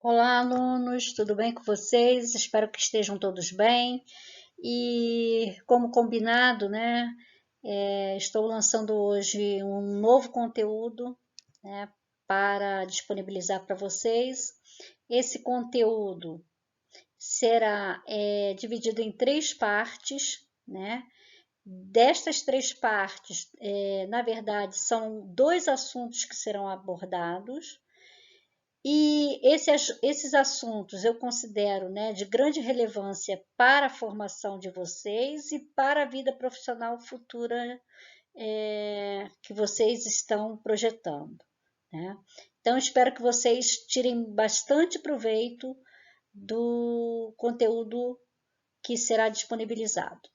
Olá, alunos, tudo bem com vocês? Espero que estejam todos bem. E como combinado, né, estou lançando hoje um novo conteúdo, né, para disponibilizar para vocês. Esse conteúdo será dividido em três partes, né? Destas três partes, na verdade, são dois assuntos que serão abordados. E esses assuntos eu considero, né, de grande relevância para a formação de vocês e para a vida profissional futura que vocês estão projetando, né? Então, espero que vocês tirem bastante proveito do conteúdo que será disponibilizado.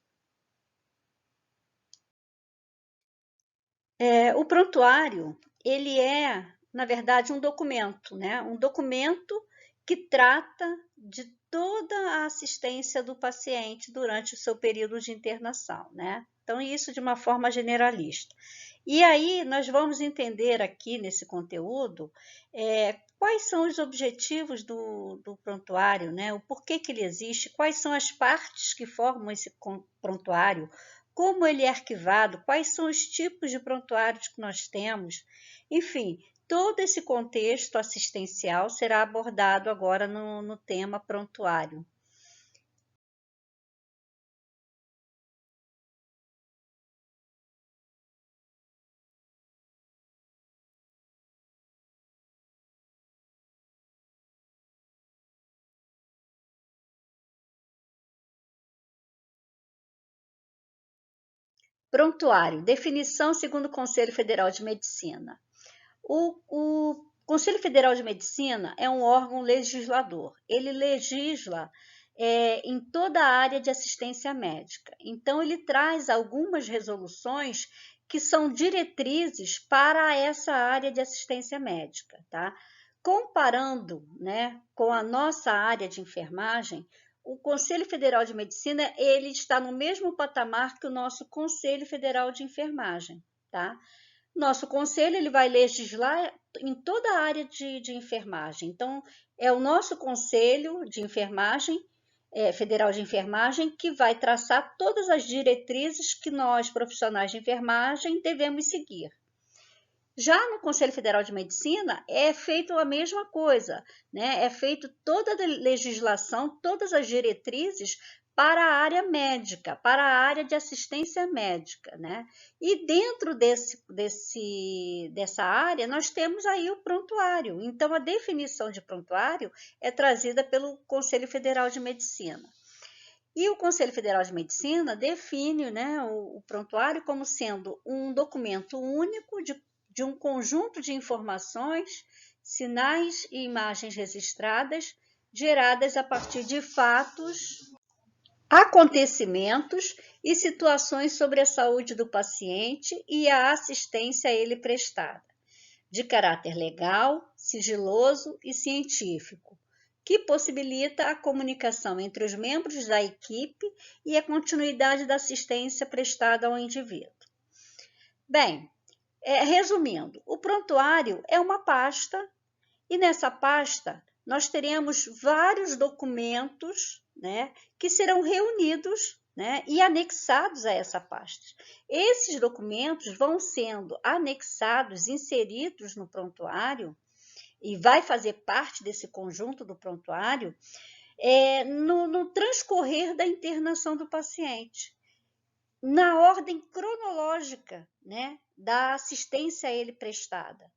O prontuário, ele é, na verdade, um documento, né? Um documento que trata de toda a assistência do paciente durante o seu período de internação, né? Então, isso de uma forma generalista. E aí, nós vamos entender aqui nesse conteúdo quais são os objetivos do prontuário, né? O porquê que ele existe, quais são as partes que formam esse prontuário, como ele é arquivado, quais são os tipos de prontuários que nós temos, enfim, todo esse contexto assistencial será abordado agora no tema prontuário. Prontuário, definição segundo o Conselho Federal de Medicina. O Conselho Federal de Medicina é um órgão legislador. Ele legisla em toda a área de assistência médica. Então, ele traz algumas resoluções que são diretrizes para essa área de assistência médica, tá? Comparando, né, com a nossa área de enfermagem, o Conselho Federal de Medicina ele está no mesmo patamar que o nosso Conselho Federal de Enfermagem, tá? Nosso conselho ele vai legislar em toda a área de enfermagem. Então, é o nosso conselho de enfermagem, federal de enfermagem, que vai traçar todas as diretrizes que nós, profissionais de enfermagem, devemos seguir. Já no Conselho Federal de Medicina é feito a mesma coisa, né? É feito toda a legislação, todas as diretrizes para a área médica, para a área de assistência médica, né? E dentro dessa área nós temos aí o prontuário. Então a definição de prontuário é trazida pelo Conselho Federal de Medicina. E o Conselho Federal de Medicina define, né, o prontuário como sendo um documento único de um conjunto de informações, sinais e imagens registradas, geradas a partir de fatos, acontecimentos e situações sobre a saúde do paciente e a assistência a ele prestada, de caráter legal, sigiloso e científico, que possibilita a comunicação entre os membros da equipe e a continuidade da assistência prestada ao indivíduo. Bem, resumindo, o prontuário é uma pasta e nessa pasta nós teremos vários documentos, né, que serão reunidos, né, e anexados a essa pasta. Esses documentos vão sendo anexados, inseridos no prontuário, e vai fazer parte desse conjunto do prontuário, no transcorrer da internação do paciente, na ordem cronológica, né, da assistência a ele prestada.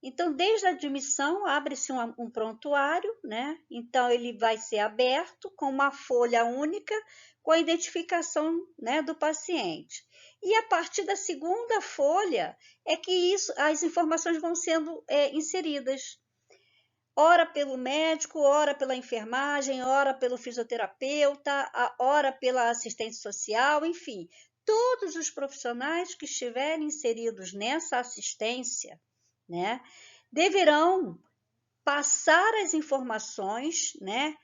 Então, desde a admissão, abre-se um prontuário, né? Então, ele vai ser aberto com uma folha única com a identificação, né, do paciente. E a partir da segunda folha é que as informações vão sendo inseridas. Ora pelo médico, ora pela enfermagem, ora pelo fisioterapeuta, ora pela assistente social, enfim, todos os profissionais que estiverem inseridos nessa assistência, né, deverão passar as informações, né,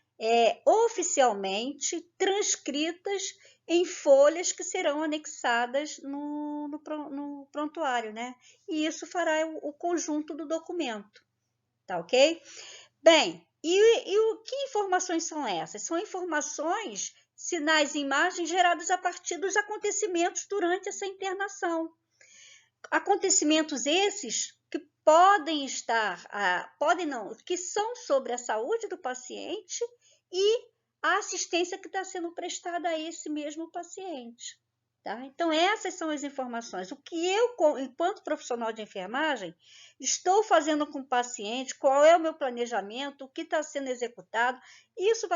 oficialmente transcritas em folhas que serão anexadas no prontuário, né? E isso fará o conjunto do documento, tá ok? Bem, Que informações são essas? São informações, sinais e imagens gerados a partir dos acontecimentos durante essa internação. Acontecimentos esses que podem estar, podem não, que são sobre a saúde do paciente e a assistência que está sendo prestada a esse mesmo paciente. Tá? Então, essas são as informações. O que eu, enquanto profissional de enfermagem, estou fazendo com o paciente, qual é o meu planejamento, o que está sendo executado, isso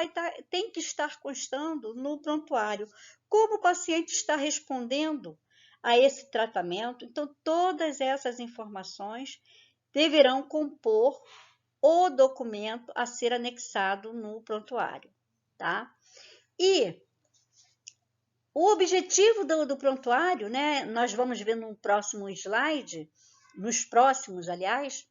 tem que estar constando no prontuário. Como o paciente está respondendo a esse tratamento. Então, todas essas informações deverão compor o documento a ser anexado no prontuário, tá? E o objetivo do prontuário, né, nós vamos ver no próximo slide, nos próximos, aliás,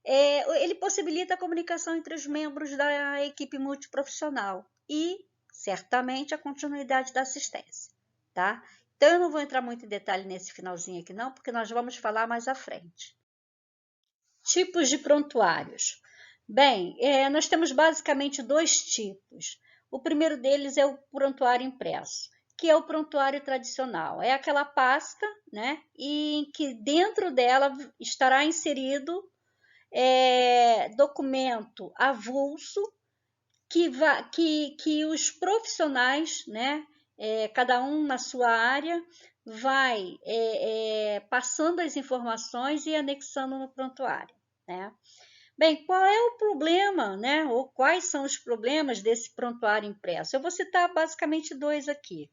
ele possibilita a comunicação entre os membros da equipe multiprofissional e, certamente, a continuidade da assistência, tá? Então, eu não vou entrar muito em detalhe nesse finalzinho aqui não, porque nós vamos falar mais à frente. Tipos de prontuários. Bem, nós temos basicamente dois tipos. O primeiro deles é o prontuário impresso, que é o prontuário tradicional. É aquela pasta, né, em que dentro dela estará inserido documento avulso que os profissionais, né, cada um na sua área, vai passando as informações e anexando no prontuário, né? Bem, qual é o problema, né? Ou quais são os problemas desse prontuário impresso? Eu vou citar basicamente dois aqui.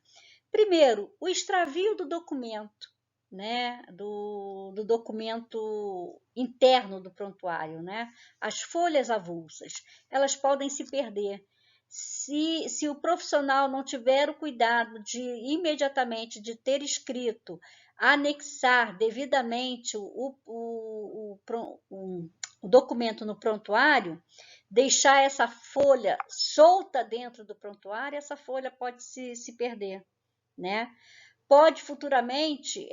Primeiro, o extravio do documento, né? Do documento interno do prontuário, né? As folhas avulsas, elas podem se perder. Se o profissional não tiver o cuidado de imediatamente de ter escrito, anexar devidamente o documento no prontuário, deixar essa folha solta dentro do prontuário, essa folha pode se perder, né? Pode futuramente,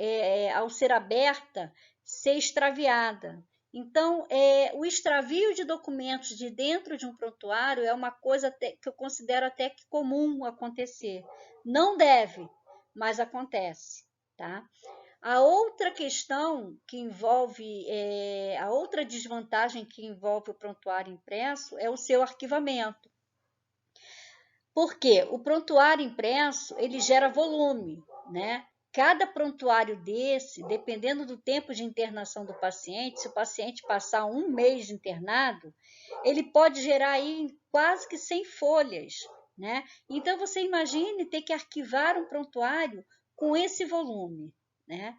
ao ser aberta, ser extraviada. Então, o extravio de documentos de dentro de um prontuário é uma coisa que eu considero até que comum acontecer. Não deve, mas acontece, tá? A outra questão que envolve, a outra desvantagem que envolve o prontuário impresso é o seu arquivamento. Porque o prontuário impresso, ele gera volume, né? Cada prontuário desse, dependendo do tempo de internação do paciente, se o paciente passar 1 mês internado, ele pode gerar aí quase que 100 folhas, né? Então, você imagine ter que arquivar um prontuário com esse volume, né?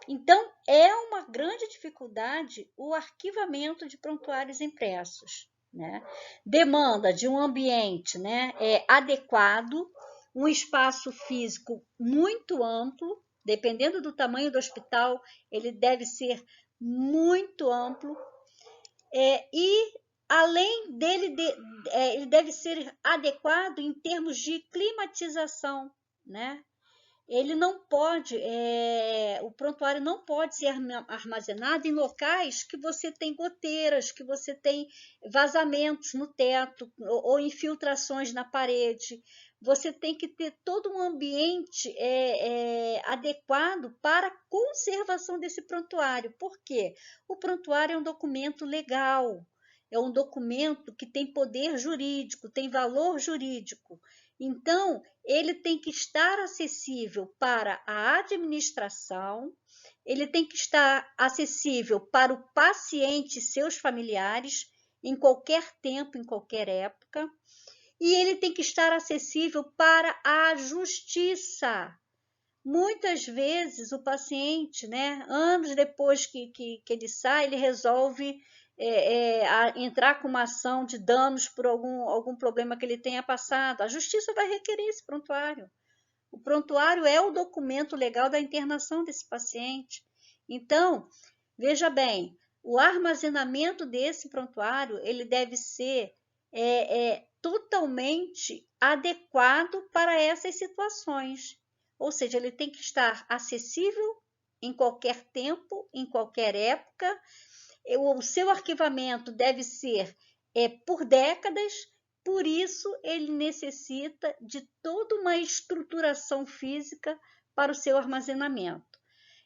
Então, é uma grande dificuldade o arquivamento de prontuários impressos, né? Demanda de um ambiente, né, adequado, um espaço físico muito amplo, dependendo do tamanho do hospital, ele deve ser muito amplo, e além dele, ele deve ser adequado em termos de climatização, né? Ele não pode, o prontuário não pode ser armazenado em locais que você tem goteiras, que você tem vazamentos no teto ou infiltrações na parede. Você tem que ter todo um ambiente adequado para a conservação desse prontuário. Por quê? O prontuário é um documento legal, é um documento que tem poder jurídico, tem valor jurídico. Então, ele tem que estar acessível para a administração, ele tem que estar acessível para o paciente e seus familiares, em qualquer tempo, em qualquer época, e ele tem que estar acessível para a justiça. Muitas vezes o paciente, né, anos depois que ele sai, ele resolve entrar com uma ação de danos por algum problema que ele tenha passado. A justiça vai requerer esse prontuário. O prontuário é o documento legal da internação desse paciente. Então, veja bem, o armazenamento desse prontuário ele deve ser totalmente adequado para essas situações. Ou seja, ele tem que estar acessível em qualquer tempo, em qualquer época. O seu arquivamento deve ser por décadas, por isso ele necessita de toda uma estruturação física para o seu armazenamento.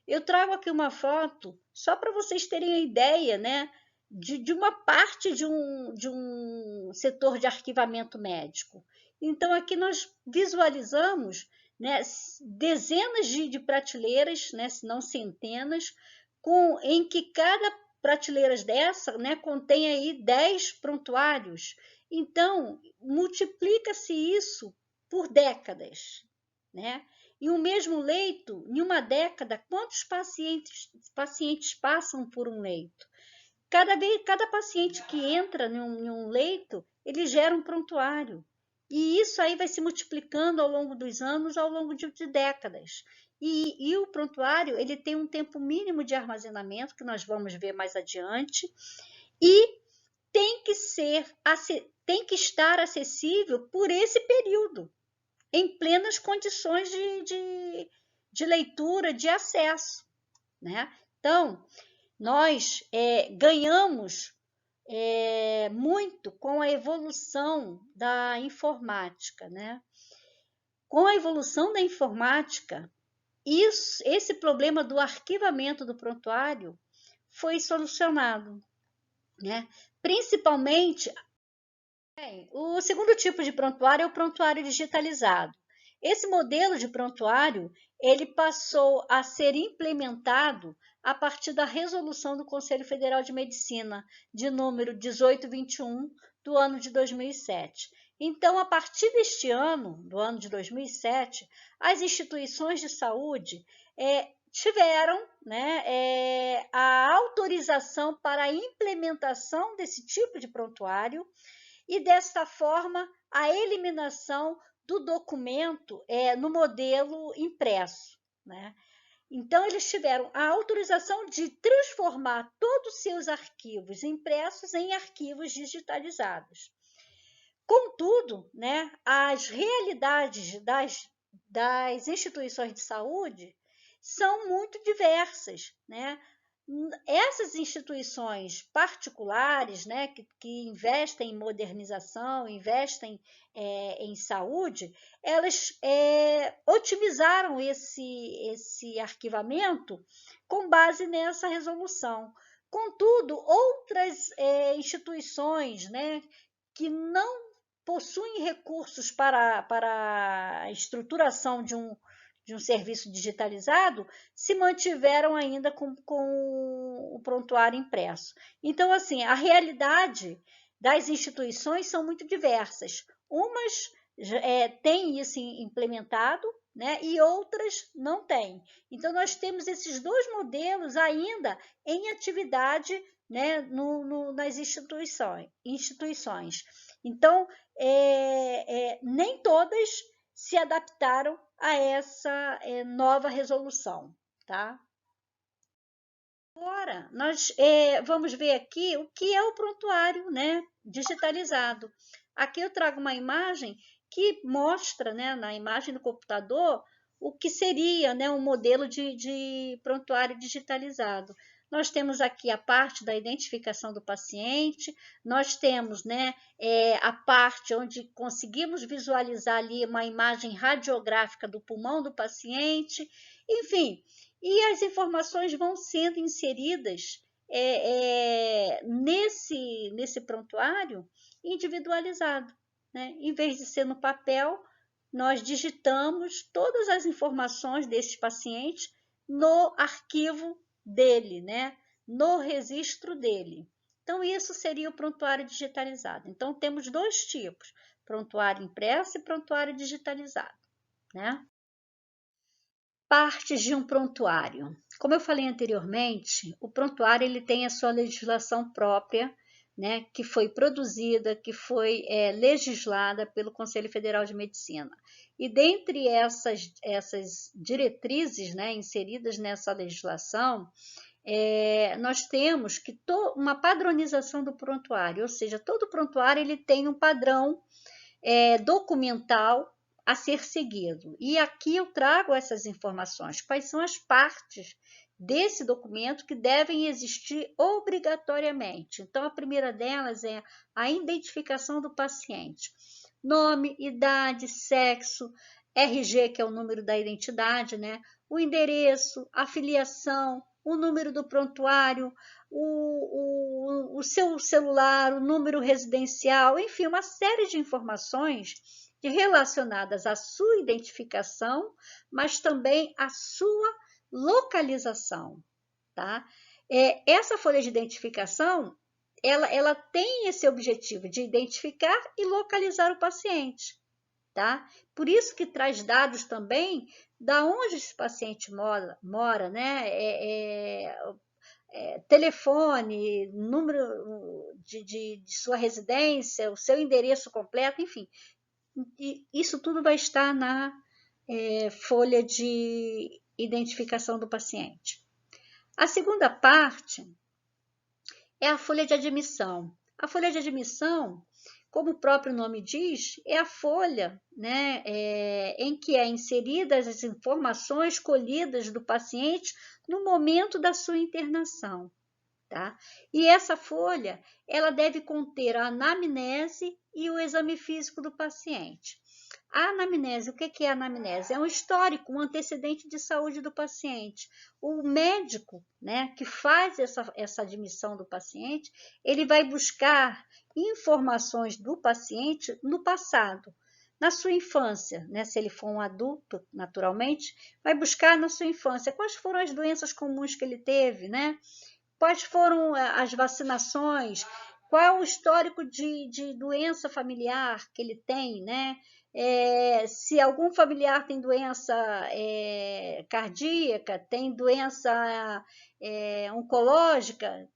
Eu trago aqui uma foto só para vocês terem a ideia, né, de uma parte de um setor de arquivamento médico. Então, aqui nós visualizamos, né, dezenas de prateleiras, né, se não centenas, em que cada prateleira dessa, né, contém aí 10 prontuários. Então, multiplica-se isso por décadas, né? Em um mesmo leito, em uma década, quantos pacientes passam por um leito? Cada paciente que entra em um leito, ele gera um prontuário. E isso aí vai se multiplicando ao longo dos anos, ao longo de décadas. E o prontuário, ele tem um tempo mínimo de armazenamento, que nós vamos ver mais adiante, e tem que estar acessível por esse período, em plenas condições de leitura, de acesso, né? Então, nós ganhamos muito com a evolução da informática, né? Com a evolução da informática, esse problema do arquivamento do prontuário foi solucionado, né? Principalmente, o segundo tipo de prontuário é o prontuário digitalizado. Esse modelo de prontuário, ele passou a ser implementado a partir da resolução do Conselho Federal de Medicina, de número 1821, do ano de 2007. Então, a partir deste ano, do ano de 2007, as instituições de saúde tiveram, né, a autorização para a implementação desse tipo de prontuário, e, desta forma, a eliminação do documento no modelo impresso, né? Então, eles tiveram a autorização de transformar todos os seus arquivos impressos em arquivos digitalizados. Contudo, né, as realidades das instituições de saúde são muito diversas, né? Essas instituições particulares, né, que investem em modernização, investem em saúde, elas otimizaram esse arquivamento com base nessa resolução. Contudo, outras instituições, né, que não possuem recursos para a estruturação de um serviço digitalizado, se mantiveram ainda com o prontuário impresso. Então, assim, a realidade das instituições são muito diversas. Umas têm isso implementado, né, e outras não têm. Então, nós temos esses dois modelos ainda em atividade, né, nas instituições. Então, nem todas se adaptaram a essa nova resolução, tá? Agora, nós vamos ver aqui o que é o prontuário, né, digitalizado. Aqui eu trago uma imagem que mostra, né, na imagem do computador, o que seria, né, um modelo de prontuário digitalizado. Nós temos aqui a parte da identificação do paciente, nós temos, né, a parte onde conseguimos visualizar ali uma imagem radiográfica do pulmão do paciente, enfim, e as informações vão sendo inseridas nesse prontuário individualizado, né? Em vez de ser no papel, nós digitamos todas as informações desse paciente no arquivo dele, né? No registro dele. Então, isso seria o prontuário digitalizado. Então, temos dois tipos, prontuário impresso e prontuário digitalizado, né? Partes de um prontuário. Como eu falei anteriormente, o prontuário ele tem a sua legislação própria, né, que foi produzida, que foi legislada pelo Conselho Federal de Medicina. E dentre essas diretrizes, né, inseridas nessa legislação, nós temos que uma padronização do prontuário, ou seja, todo prontuário ele tem um padrão documental a ser seguido. E aqui eu trago essas informações, quais são as partes desse documento que devem existir obrigatoriamente. Então, a primeira delas é a identificação do paciente. Nome, idade, sexo, RG, que é o número da identidade, né? O endereço, a filiação, o número do prontuário, o seu celular, o número residencial, enfim, uma série de informações relacionadas à sua identificação, mas também à sua localização, tá? Essa folha de identificação, ela tem esse objetivo de identificar e localizar o paciente, tá? Por isso que traz dados também da onde esse paciente mora, né? Telefone, número de sua residência, o seu endereço completo, enfim. E isso tudo vai estar na folha de identificação do paciente. A segunda parte é a folha de admissão. A folha de admissão, como o próprio nome diz, é a folha, né, em que é inseridas as informações colhidas do paciente no momento da sua internação. Tá? E essa folha, ela deve conter a anamnese e o exame físico do paciente. A anamnese, o que é a anamnese? É um histórico, um antecedente de saúde do paciente. O médico, né, que faz essa admissão do paciente, ele vai buscar informações do paciente no passado. Na sua infância, né, se ele for um adulto, naturalmente, vai buscar na sua infância quais foram as doenças comuns que ele teve, né? Quais foram as vacinações, qual é o histórico de doença familiar que ele tem, né? Se algum familiar tem doença cardíaca, tem doença oncológica,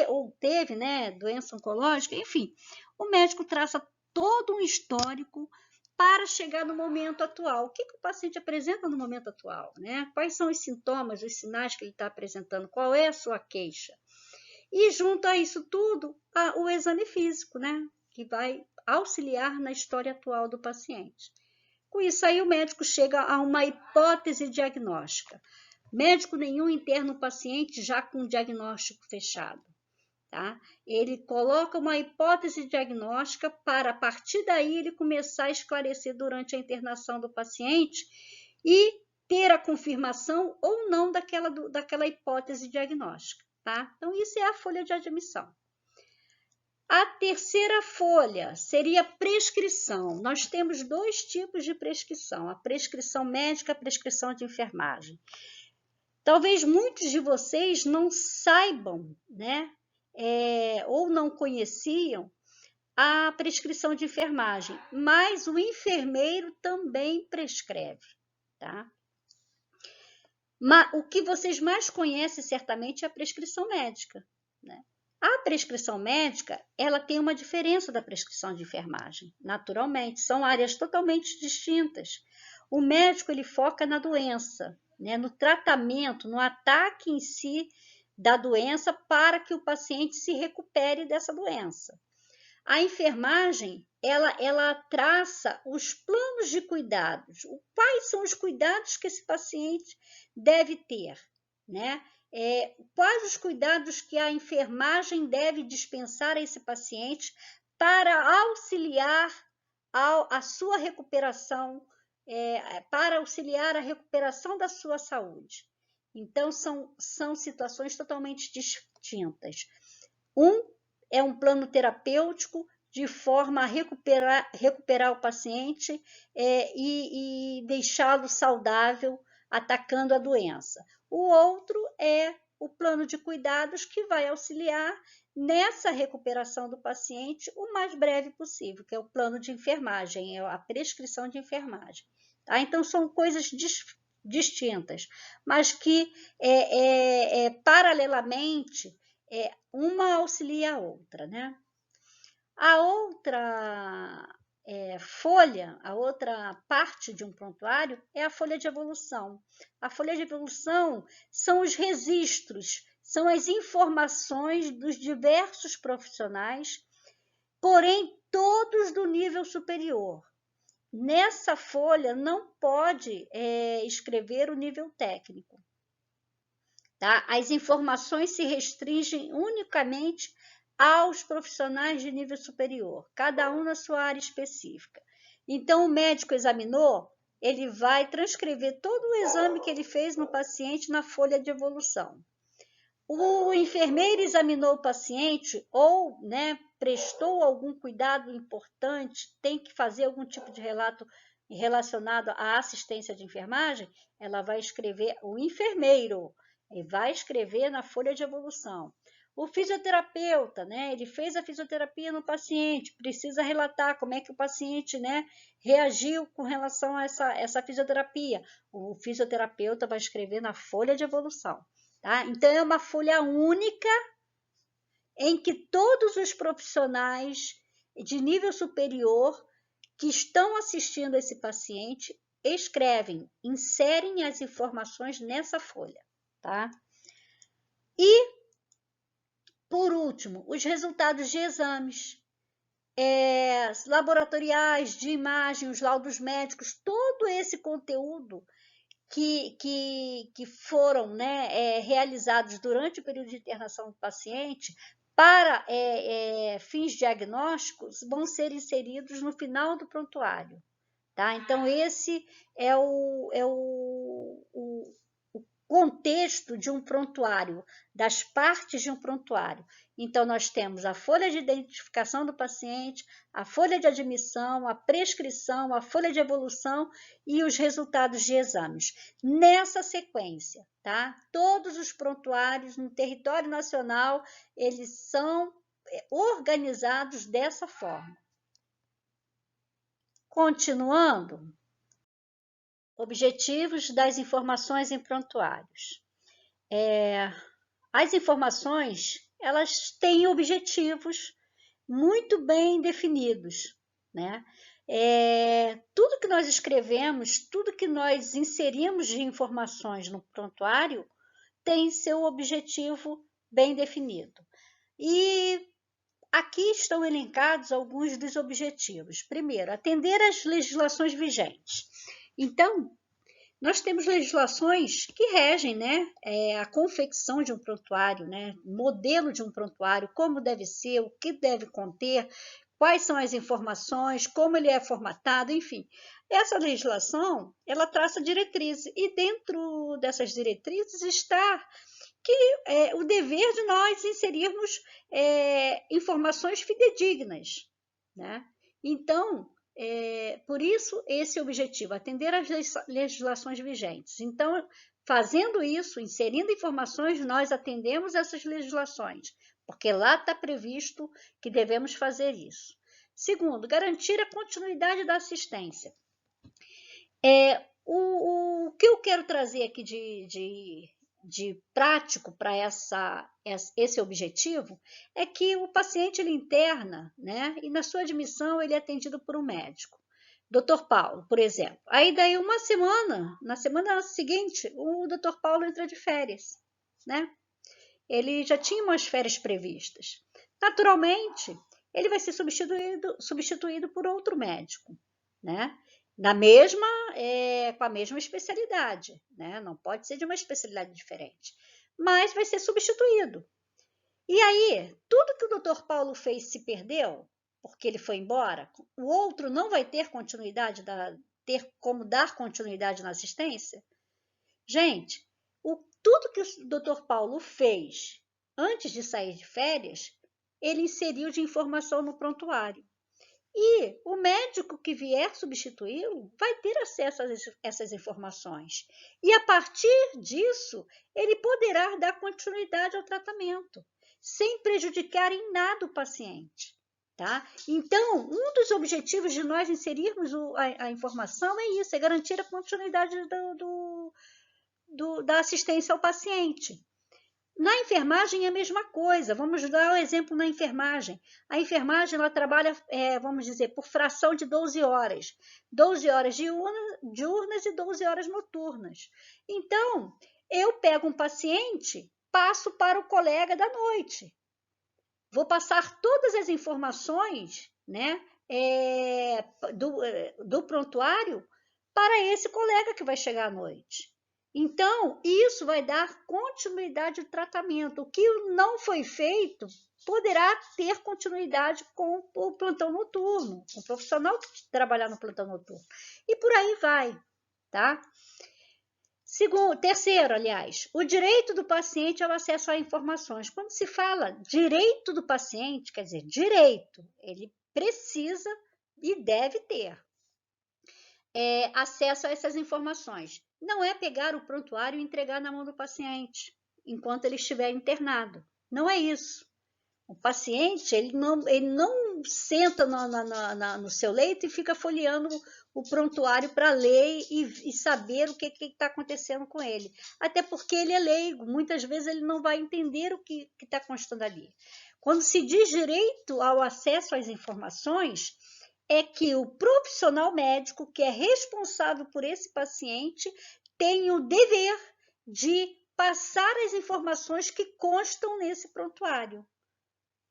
ou teve, né, doença oncológica, enfim, o médico traça todo um histórico para chegar no momento atual. O que o paciente apresenta no momento atual, né? Quais são os sintomas, os sinais que ele está apresentando? Qual é a sua queixa? E junto a isso tudo, o exame físico, né? Que vai auxiliar na história atual do paciente. Com isso aí o médico chega a uma hipótese diagnóstica. Médico nenhum interna o paciente já com o diagnóstico fechado. Tá? Ele coloca uma hipótese diagnóstica para, a partir daí, ele começar a esclarecer durante a internação do paciente e ter a confirmação ou não daquela hipótese diagnóstica. Tá? Então, isso é a folha de admissão. A terceira folha seria a prescrição. Nós temos dois tipos de prescrição, a prescrição médica e a prescrição de enfermagem. Talvez muitos de vocês não saibam, né? Ou não conheciam a prescrição de enfermagem, mas o enfermeiro também prescreve, tá? Mas o que vocês mais conhecem certamente é a prescrição médica, né? A prescrição médica, ela tem uma diferença da prescrição de enfermagem, naturalmente, são áreas totalmente distintas. O médico, ele foca na doença, né? No tratamento, no ataque em si da doença para que o paciente se recupere dessa doença. A enfermagem, ela traça os planos de cuidados, quais são os cuidados que esse paciente deve ter, né? Quais os cuidados que a enfermagem deve dispensar a esse paciente para auxiliar a sua recuperação, para auxiliar a recuperação da sua saúde. Então, são situações totalmente distintas. É um plano terapêutico de forma a recuperar o paciente e deixá-lo saudável, atacando a doença. O outro é o plano de cuidados que vai auxiliar nessa recuperação do paciente o mais breve possível, que é o plano de enfermagem, é a prescrição de enfermagem. Tá? Então, são coisas distintas, mas que paralelamente uma auxilia a outra, né? A outra folha, a outra parte de um prontuário é a folha de evolução. A folha de evolução são os registros, são as informações dos diversos profissionais, porém todos do nível superior. Nessa folha não pode escrever o nível técnico. tá? As informações se restringem unicamente aos profissionais de nível superior, cada um na sua área específica. Então, o médico examinou, ele vai transcrever todo o exame que ele fez no paciente na folha de evolução. O enfermeiro examinou o paciente ou, né, prestou algum cuidado importante, tem que fazer algum tipo de relato relacionado à assistência de enfermagem, ela vai escrever, o enfermeiro, ele vai escrever na folha de evolução. O fisioterapeuta, né, ele fez a fisioterapia no paciente, precisa relatar como é que o paciente, né, reagiu com relação a essa fisioterapia. O fisioterapeuta vai escrever na folha de evolução. Tá? Então, é uma folha única em que todos os profissionais de nível superior que estão assistindo esse paciente escrevem, inserem as informações nessa folha. Tá? E, por último, os resultados de exames laboratoriais, de imagem, os laudos médicos, todo esse conteúdo que foram, né, realizados durante o período de internação do paciente para fins diagnósticos vão ser inseridos no final do prontuário. Tá? Então, esse é o contexto de um prontuário, das partes de um prontuário. Então, nós temos a folha de identificação do paciente, a folha de admissão, a prescrição, a folha de evolução e os resultados de exames. Nessa sequência, tá? Todos os prontuários no território nacional, eles são organizados dessa forma. Continuando, objetivos das informações em prontuários. As informações, elas têm objetivos muito bem definidos, né? Tudo que nós escrevemos, tudo que nós inserimos de informações no prontuário tem seu objetivo bem definido. E aqui estão elencados alguns dos objetivos. Primeiro, atender às legislações vigentes. Então, nós temos legislações que regem, né, a confecção de um prontuário, né, modelo de um prontuário, como deve ser, o que deve conter, quais são as informações, como ele é formatado, enfim. Essa legislação, ela traça diretrizes, e dentro dessas diretrizes está o dever de nós inserirmos informações fidedignas, né? Então, por isso, esse objetivo, atender às legislações vigentes. Então, fazendo isso, inserindo informações, nós atendemos essas legislações, porque lá está previsto que devemos fazer isso. Segundo, garantir a continuidade da assistência. O que eu quero trazer aqui de prático para esse objetivo é que o paciente ele interna, né? E na sua admissão ele é atendido por um médico. Dr. Paulo, por exemplo. Aí daí uma semana, na semana seguinte, o Dr. Paulo entra de férias, né? Ele já tinha umas férias previstas. Naturalmente, ele vai ser substituído por outro médico, né? Com a mesma especialidade, né? Não pode ser de uma especialidade diferente, mas vai ser substituído. E aí, tudo que o Dr. Paulo fez se perdeu, porque ele foi embora, o outro não vai ter continuidade, ter como dar continuidade na assistência? Gente, tudo que o Dr. Paulo fez antes de sair de férias, ele inseriu de informação no prontuário. E o médico que vier substituí-lo vai ter acesso a essas informações. E a partir disso, ele poderá dar continuidade ao tratamento, sem prejudicar em nada o paciente. Tá? Então, um dos objetivos de nós inserirmos a informação é isso, é garantir a continuidade da assistência ao paciente. Na enfermagem é a mesma coisa. Vamos dar um exemplo na enfermagem. A enfermagem ela trabalha, vamos dizer, por fração de 12 horas. 12 horas diurnas e 12 horas noturnas. Então, eu pego um paciente, passo para o colega da noite. Vou passar todas as informações, né, do prontuário para esse colega que vai chegar à noite. Então, isso vai dar continuidade ao tratamento. O que não foi feito poderá ter continuidade com o plantão noturno, com o profissional que trabalhar no plantão noturno. E por aí vai, tá? Terceiro, aliás, o direito do paciente ao acesso a informações. Quando se fala direito do paciente, quer dizer, direito, ele precisa e deve ter acesso a essas informações. Não é pegar o prontuário e entregar na mão do paciente enquanto ele estiver internado. Não é isso. O paciente, ele não senta no seu leito e fica folheando o prontuário para ler e saber o que está acontecendo com ele. Até porque ele é leigo, muitas vezes ele não vai entender o que está constando ali. Quando se diz direito ao acesso às informações, é que o profissional médico que é responsável por esse paciente tem o dever de passar as informações que constam nesse prontuário.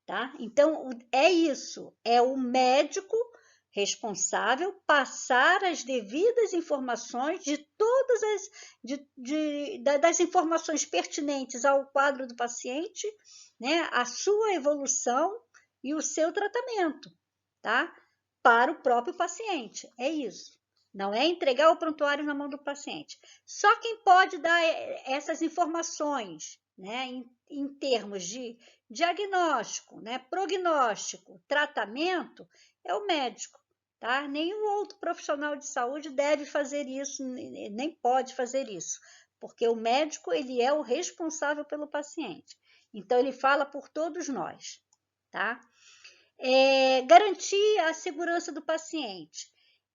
Tá? Então, é isso, é o médico responsável passar as devidas informações de todas das informações pertinentes ao quadro do paciente, né, a sua evolução e o seu tratamento, tá? Para o próprio paciente, é isso. Não é entregar o prontuário na mão do paciente. Só quem pode dar essas informações, né, em termos de diagnóstico, né, prognóstico, tratamento, é o médico, tá? Nenhum outro profissional de saúde deve fazer isso, nem pode fazer isso, porque o médico, ele é o responsável pelo paciente. Então, ele fala por todos nós, tá? Garantir a segurança do paciente.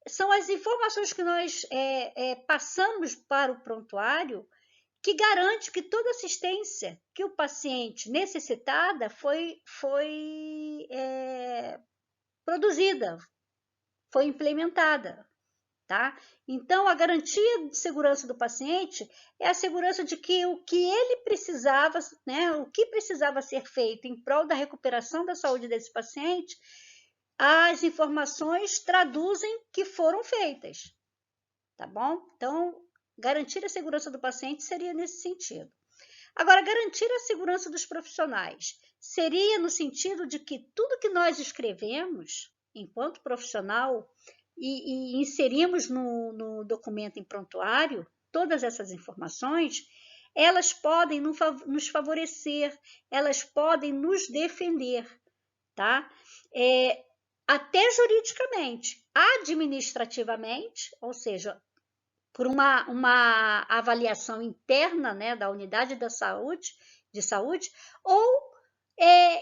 São as informações que nós passamos para o prontuário que garante que toda assistência que o paciente necessitada foi produzida, foi implementada, tá? Então, a garantia de segurança do paciente é a segurança de que o que ele precisava, né, o que precisava ser feito em prol da recuperação da saúde desse paciente, as informações traduzem que foram feitas, tá bom? Então, garantir a segurança do paciente seria nesse sentido. Agora, garantir a segurança dos profissionais seria no sentido de que tudo que nós escrevemos, enquanto profissional, e inserimos no documento em prontuário, todas essas informações, elas podem nos favorecer, elas podem nos defender, tá? Até juridicamente, administrativamente, ou seja, por uma avaliação interna, né, da unidade de saúde, ou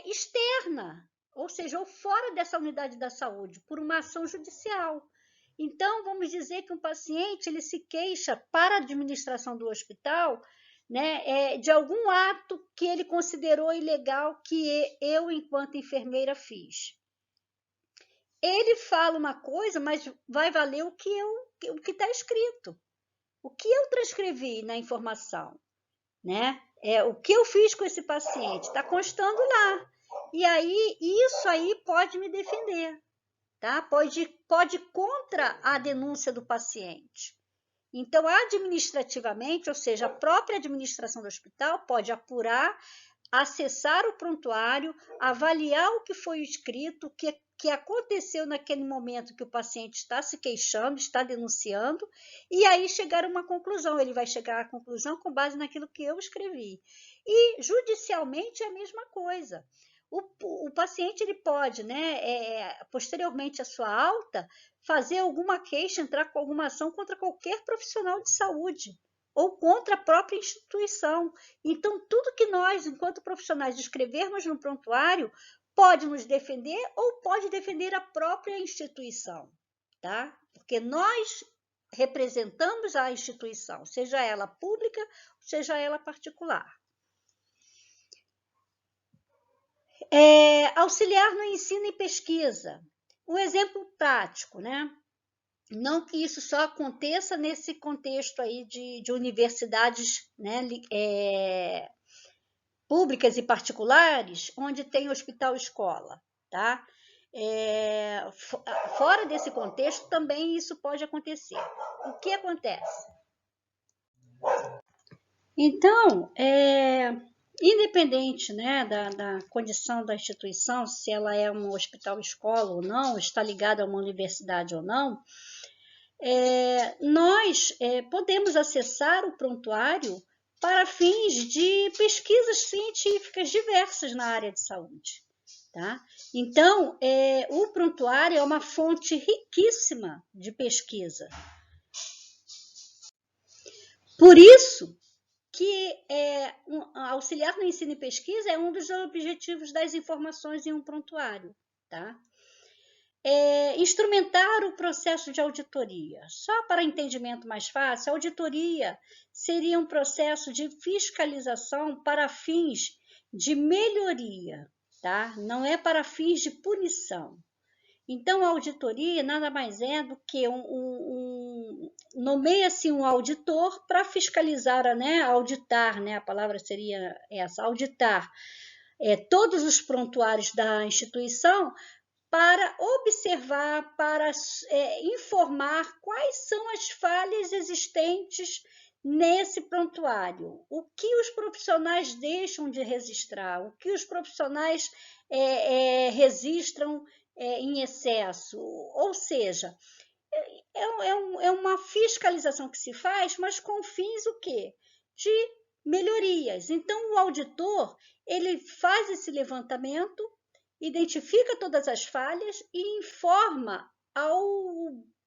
externa, ou seja, ou fora dessa unidade da saúde, por uma ação judicial. Então, vamos dizer que um paciente ele se queixa para a administração do hospital, né, de algum ato que ele considerou ilegal que eu, enquanto enfermeira, fiz. Ele fala uma coisa, mas vai valer o que está escrito. O que eu transcrevi na informação, né? O que eu fiz com esse paciente, está constando lá. E aí, isso aí pode me defender, tá? Pode ir contra a denúncia do paciente. Então, administrativamente, ou seja, a própria administração do hospital pode apurar, acessar o prontuário, avaliar o que foi escrito, o que aconteceu naquele momento que o paciente está se queixando, está denunciando, e aí chegar a uma conclusão. Ele vai chegar à conclusão com base naquilo que eu escrevi. E judicialmente é a mesma coisa. O paciente ele pode, né, posteriormente à sua alta, fazer alguma queixa, entrar com alguma ação contra qualquer profissional de saúde ou contra a própria instituição. Então, tudo que nós, enquanto profissionais, escrevermos no prontuário pode nos defender ou pode defender a própria instituição, tá? Porque nós representamos a instituição, seja ela pública, seja ela particular. Auxiliar no ensino e pesquisa. Um exemplo prático, né? Não que isso só aconteça nesse contexto aí de universidades, né, públicas e particulares, onde tem hospital-escola, tá? Fora desse contexto, também isso pode acontecer. O que acontece? Então, independente, né, da condição da instituição, se ela é um hospital-escola ou não, está ligada a uma universidade ou não, nós podemos acessar o prontuário para fins de pesquisas científicas diversas na área de saúde. Tá? Então, o prontuário é uma fonte riquíssima de pesquisa. Por isso que auxiliar no ensino e pesquisa é um dos objetivos das informações em um prontuário. Tá? Instrumentar o processo de auditoria. Só para entendimento mais fácil, a auditoria seria um processo de fiscalização para fins de melhoria, tá? Não é para fins de punição. Então, a auditoria nada mais é do que nomeia-se um auditor para fiscalizar, né? Auditar, né? A palavra seria essa, auditar todos os prontuários da instituição, para observar, para informar quais são as falhas existentes nesse prontuário, o que os profissionais deixam de registrar, o que os profissionais registram em excesso, ou seja, é uma fiscalização que se faz, mas com fins o quê? De melhorias. Então, o auditor, ele faz esse levantamento, identifica todas as falhas e informa ao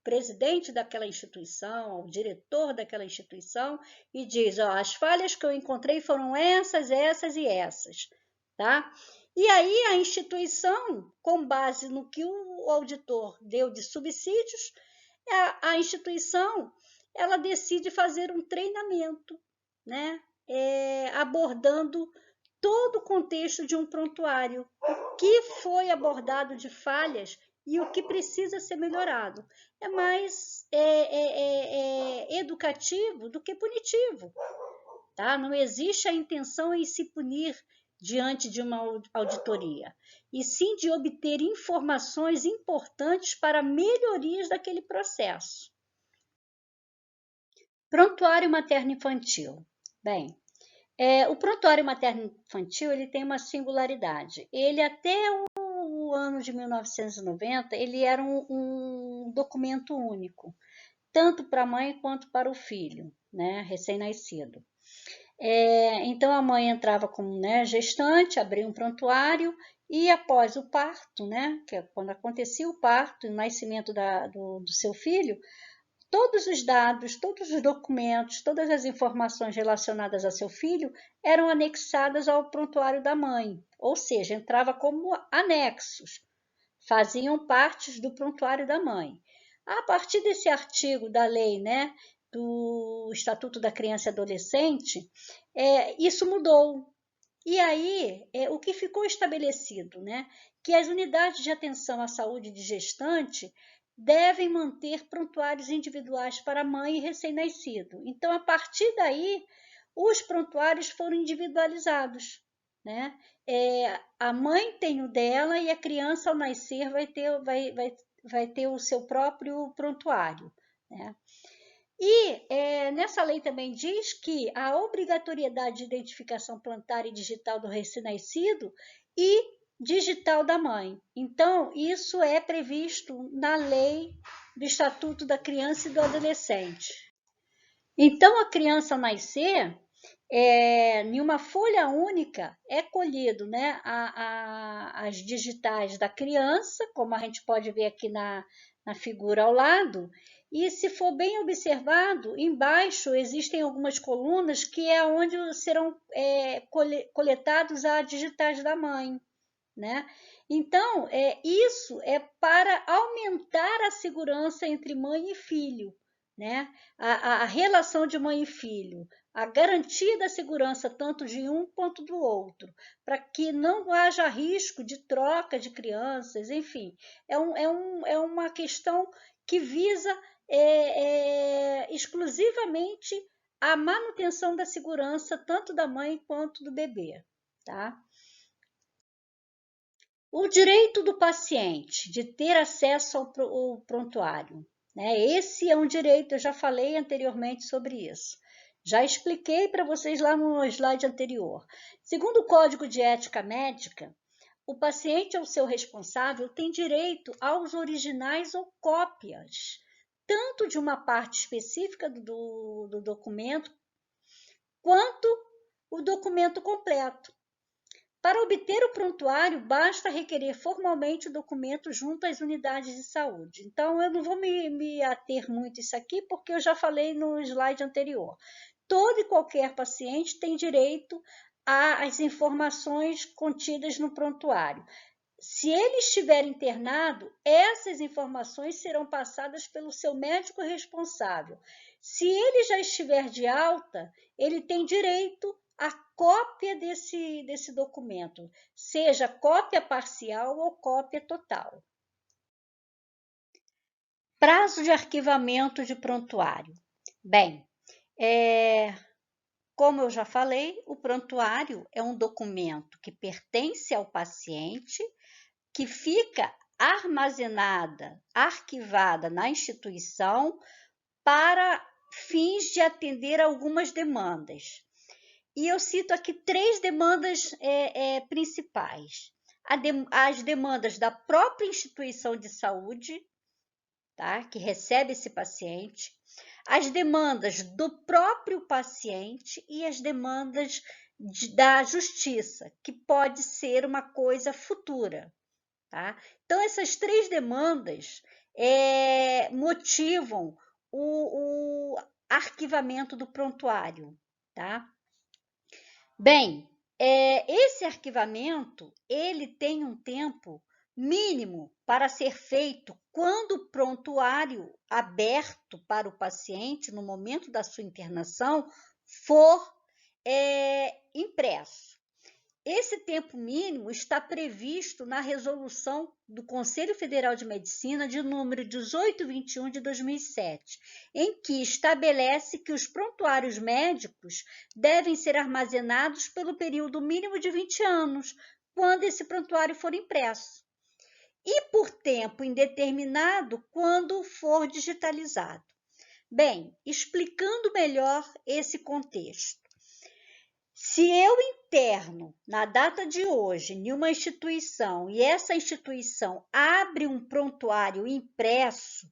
presidente daquela instituição, ao diretor daquela instituição, e diz, as falhas que eu encontrei foram essas, essas e essas, tá? E aí a instituição, com base no que o auditor deu de subsídios, a instituição ela decide fazer um treinamento, né? Abordando todo o contexto de um prontuário, o que foi abordado de falhas e o que precisa ser melhorado. É mais educativo do que punitivo. Tá? Não existe a intenção em se punir diante de uma auditoria, e sim de obter informações importantes para melhorias daquele processo. Prontuário materno-infantil. Bem, o prontuário materno-infantil ele tem uma singularidade. Ele até o ano de 1990 ele era um documento único, tanto para a mãe quanto para o filho, né, recém-nascido. Então a mãe entrava como, né, gestante, abria um prontuário e após o parto, né, que é quando acontecia o parto, o nascimento do seu filho, todos os dados, todos os documentos, todas as informações relacionadas a seu filho eram anexadas ao prontuário da mãe, ou seja, entrava como anexos, faziam parte do prontuário da mãe. A partir desse artigo da lei, né, do Estatuto da Criança e Adolescente, isso mudou. E aí, o que ficou estabelecido, né, que as unidades de atenção à saúde de gestante devem manter prontuários individuais para mãe e recém-nascido. Então, a partir daí, os prontuários foram individualizados, né? A mãe tem o dela e a criança, ao nascer, vai ter o seu próprio prontuário, né? E nessa lei também diz que a obrigatoriedade de identificação plantar e digital do recém-nascido e digital da mãe. Então, isso é previsto na lei do Estatuto da Criança e do Adolescente. Então, a criança nascer, em uma folha única, é colhido, né, as digitais da criança, como a gente pode ver aqui na figura ao lado, e se for bem observado, embaixo existem algumas colunas que é onde serão coletados as digitais da mãe, né? Então, isso é para aumentar a segurança entre mãe e filho, né? A relação de mãe e filho, a garantia da segurança tanto de um quanto do outro, para que não haja risco de troca de crianças, enfim, é uma questão que visa exclusivamente a manutenção da segurança tanto da mãe quanto do bebê, tá? O direito do paciente de ter acesso ao prontuário, né? Esse é um direito, eu já falei anteriormente sobre isso, Já expliquei para vocês lá no slide anterior. Segundo o Código de Ética Médica, o paciente ou seu responsável tem direito aos originais ou cópias, tanto de uma parte específica do documento, quanto o documento completo. Para obter o prontuário, basta requerer formalmente o documento junto às unidades de saúde. Então, eu não vou me ater muito isso aqui, porque eu já falei no slide anterior. Todo e qualquer paciente tem direito às informações contidas no prontuário. Se ele estiver internado, essas informações serão passadas pelo seu médico responsável. Se ele já estiver de alta, ele tem direito à cópia desse documento, seja cópia parcial ou cópia total. Prazo de arquivamento de prontuário. Bem, como eu já falei, o prontuário é um documento que pertence ao paciente, que fica arquivada na instituição para fins de atender algumas demandas. E eu cito aqui 3 demandas principais. As demandas da própria instituição de saúde, tá? Que recebe esse paciente, as demandas do próprio paciente e as demandas da justiça, que pode ser uma coisa futura. Tá? Então, essas 3 demandas motivam o arquivamento do prontuário. Tá? Bem, esse arquivamento ele tem um tempo mínimo para ser feito quando o prontuário aberto para o paciente no momento da sua internação for impresso. Esse tempo mínimo está previsto na resolução do Conselho Federal de Medicina de número 1821 de 2007, em que estabelece que os prontuários médicos devem ser armazenados pelo período mínimo de 20 anos, quando esse prontuário for impresso, e por tempo indeterminado quando for digitalizado. Bem, explicando melhor esse contexto. Se eu interno na data de hoje em uma instituição e essa instituição abre um prontuário impresso,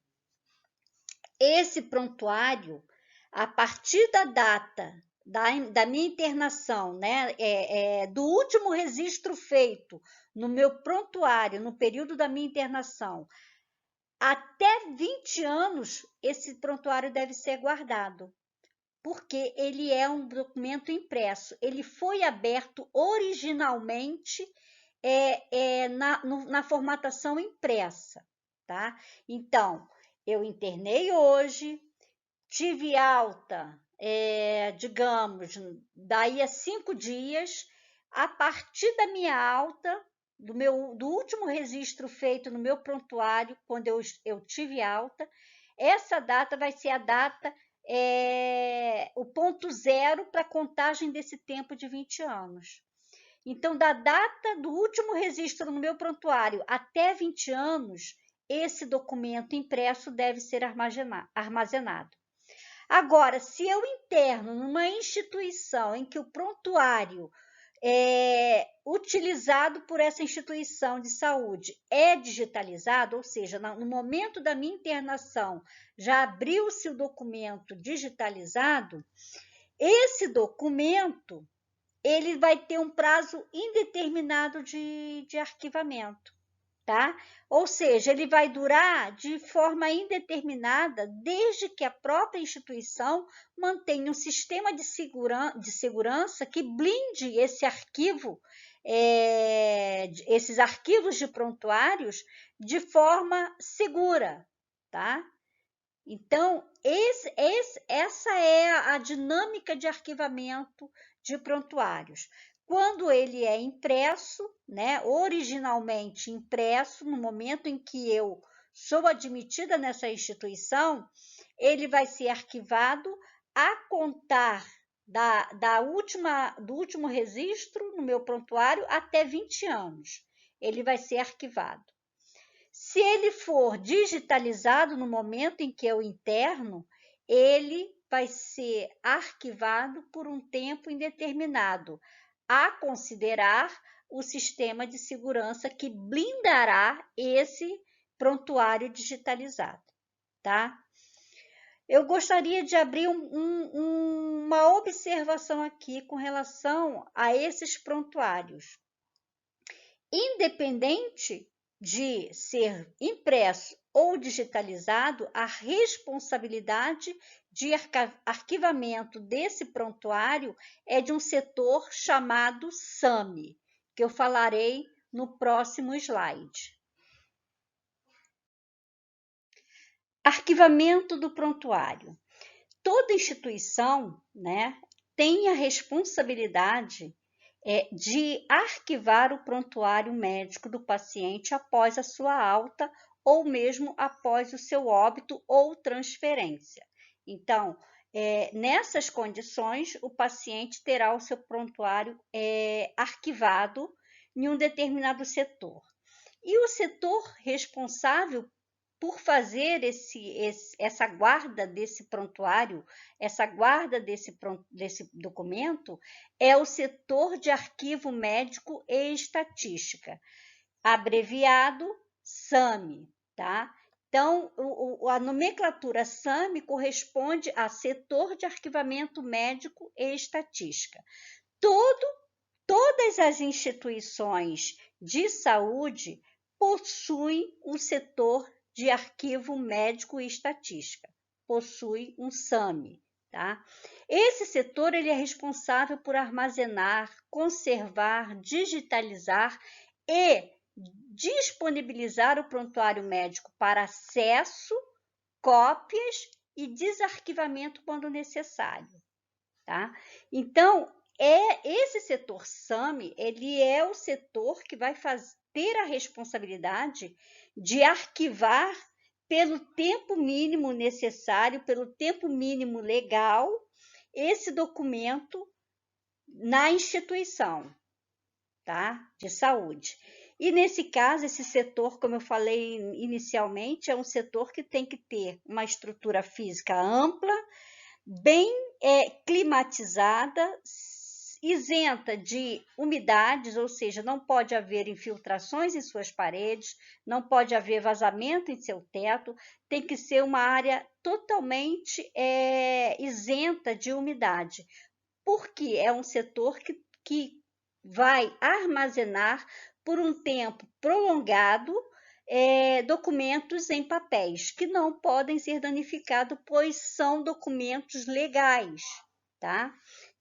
esse prontuário, a partir da data da minha internação, né, do último registro feito no meu prontuário, no período da minha internação, até 20 anos, esse prontuário deve ser guardado, porque ele é um documento impresso. Ele foi aberto originalmente na formatação impressa, tá? Então, eu internei hoje, tive alta, digamos, daí a 5 dias, a partir da minha alta, do último registro feito no meu prontuário, quando eu tive alta, essa data vai ser a data, o ponto zero para a contagem desse tempo de 20 anos. Então, da data do último registro no meu prontuário até 20 anos, esse documento impresso deve ser armazenado. Agora, se eu interno numa instituição em que o prontuário utilizado por essa instituição de saúde é digitalizado, ou seja, no momento da minha internação já abriu-se o documento digitalizado, esse documento ele vai ter um prazo indeterminado de arquivamento, tá? Ou seja, ele vai durar de forma indeterminada, desde que a própria instituição mantenha um sistema de segurança que blinde esse arquivo, esses arquivos de prontuários de forma segura, tá? Então, essa é a dinâmica de arquivamento de prontuários. Quando ele é impresso, né, originalmente impresso, no momento em que eu sou admitida nessa instituição, ele vai ser arquivado a contar do último registro no meu prontuário até 20 anos. Ele vai ser arquivado. Se ele for digitalizado no momento em que eu interno, ele vai ser arquivado por um tempo indeterminado, a considerar o sistema de segurança que blindará esse prontuário digitalizado, tá? Eu gostaria de abrir uma observação aqui com relação a esses prontuários. Independente de ser impresso ou digitalizado, a responsabilidade de arquivamento desse prontuário é de um setor chamado SAMI, que eu falarei no próximo slide. Arquivamento do prontuário. Toda instituição, né, tem a responsabilidade de arquivar o prontuário médico do paciente após a sua alta ou mesmo após o seu óbito ou transferência. Então, nessas condições, o paciente terá o seu prontuário arquivado em um determinado setor. E o setor responsável por fazer essa guarda desse prontuário, essa guarda desse documento, é o setor de arquivo médico e estatística, abreviado SAMI, tá? Então, a nomenclatura SAMI corresponde a setor de arquivamento médico e estatística. Todas as instituições de saúde possuem um setor de arquivo médico e estatística, possui um SAMI, tá? Esse setor ele é responsável por armazenar, conservar, digitalizar e disponibilizar o prontuário médico para acesso, cópias e desarquivamento quando necessário, tá? Então, esse setor SAMI, ele é o setor que vai ter a responsabilidade de arquivar pelo tempo mínimo necessário, pelo tempo mínimo legal, esse documento na instituição, tá? De saúde. E nesse caso, esse setor, como eu falei inicialmente, é um setor que tem que ter uma estrutura física ampla, bem climatizada, isenta de umidades, ou seja, não pode haver infiltrações em suas paredes, não pode haver vazamento em seu teto, tem que ser uma área totalmente isenta de umidade, porque é um setor que vai armazenar por um tempo prolongado documentos em papéis, que não podem ser danificados, pois são documentos legais, tá?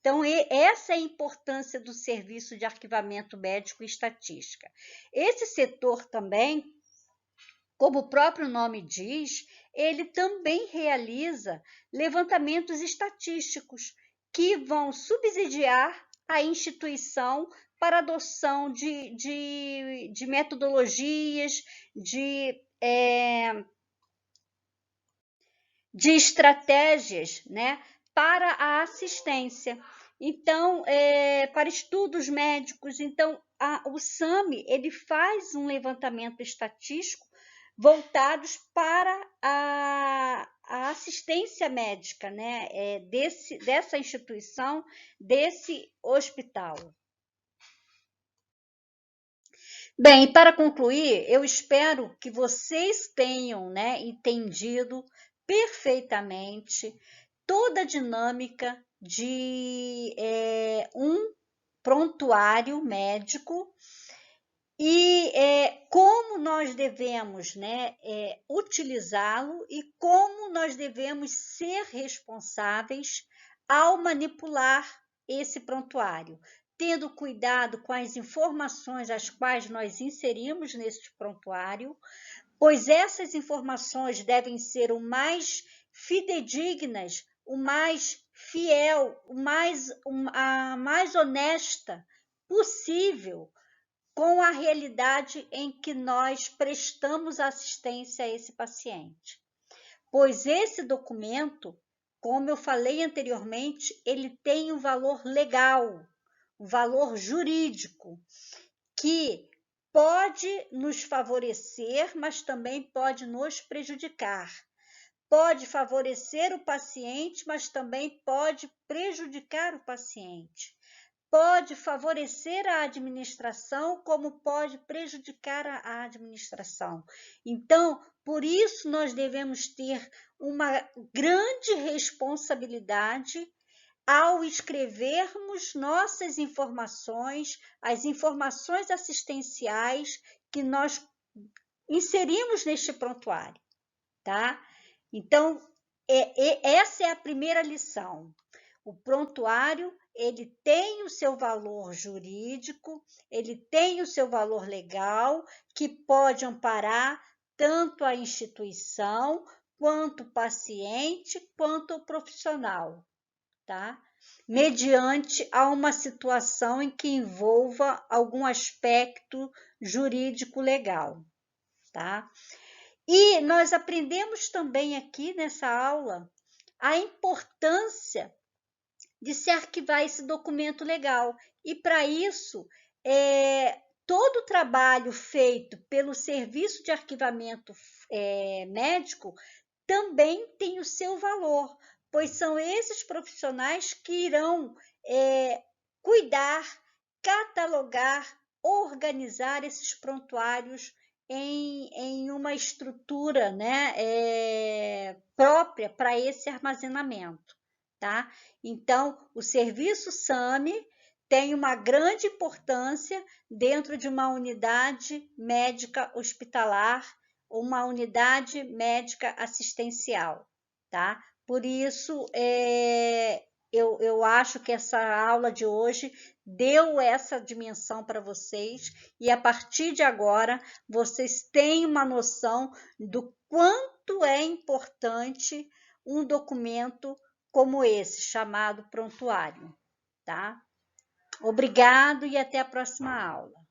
Então, essa é a importância do serviço de arquivamento médico e estatística. Esse setor também, como o próprio nome diz, ele também realiza levantamentos estatísticos que vão subsidiar a instituição para adoção de metodologias, de estratégias, né, para a assistência. Então, para estudos médicos, então, o SAMI ele faz um levantamento estatístico voltados para a assistência médica, né, dessa instituição, desse hospital. Bem, para concluir, eu espero que vocês tenham, né, entendido perfeitamente toda a dinâmica de um prontuário médico e como nós devemos, né, utilizá-lo e como nós devemos ser responsáveis ao manipular esse prontuário, tendo cuidado com as informações as quais nós inserimos nesse prontuário, pois essas informações devem ser o mais fidedignas, o mais fiel, a mais honesta possível com a realidade em que nós prestamos assistência a esse paciente. Pois esse documento, como eu falei anteriormente, ele tem um valor legal, um valor jurídico, que pode nos favorecer, mas também pode nos prejudicar. pode favorecer o paciente, mas também pode prejudicar o paciente. Pode favorecer a administração, como pode prejudicar a administração. Então, por isso, nós devemos ter uma grande responsabilidade ao escrevermos nossas informações, as informações assistenciais que nós inserimos neste prontuário, tá? Então, essa é a primeira lição. O prontuário, ele tem o seu valor jurídico, ele tem o seu valor legal, que pode amparar tanto a instituição, quanto o paciente, quanto o profissional, tá? Mediante a uma situação em que envolva algum aspecto jurídico legal, tá? E nós aprendemos também aqui nessa aula a importância de se arquivar esse documento legal. E para isso, todo o trabalho feito pelo Serviço de Arquivamento Médico também tem o seu valor, pois são esses profissionais que irão cuidar, catalogar, organizar esses prontuários em uma estrutura, né, própria para esse armazenamento, tá? Então, o serviço SAMI tem uma grande importância dentro de uma unidade médica hospitalar, uma unidade médica assistencial, tá? Por isso, eu acho que essa aula de hoje deu essa dimensão para vocês e a partir de agora vocês têm uma noção do quanto é importante um documento como esse, chamado prontuário, tá? Obrigado e até a próxima aula.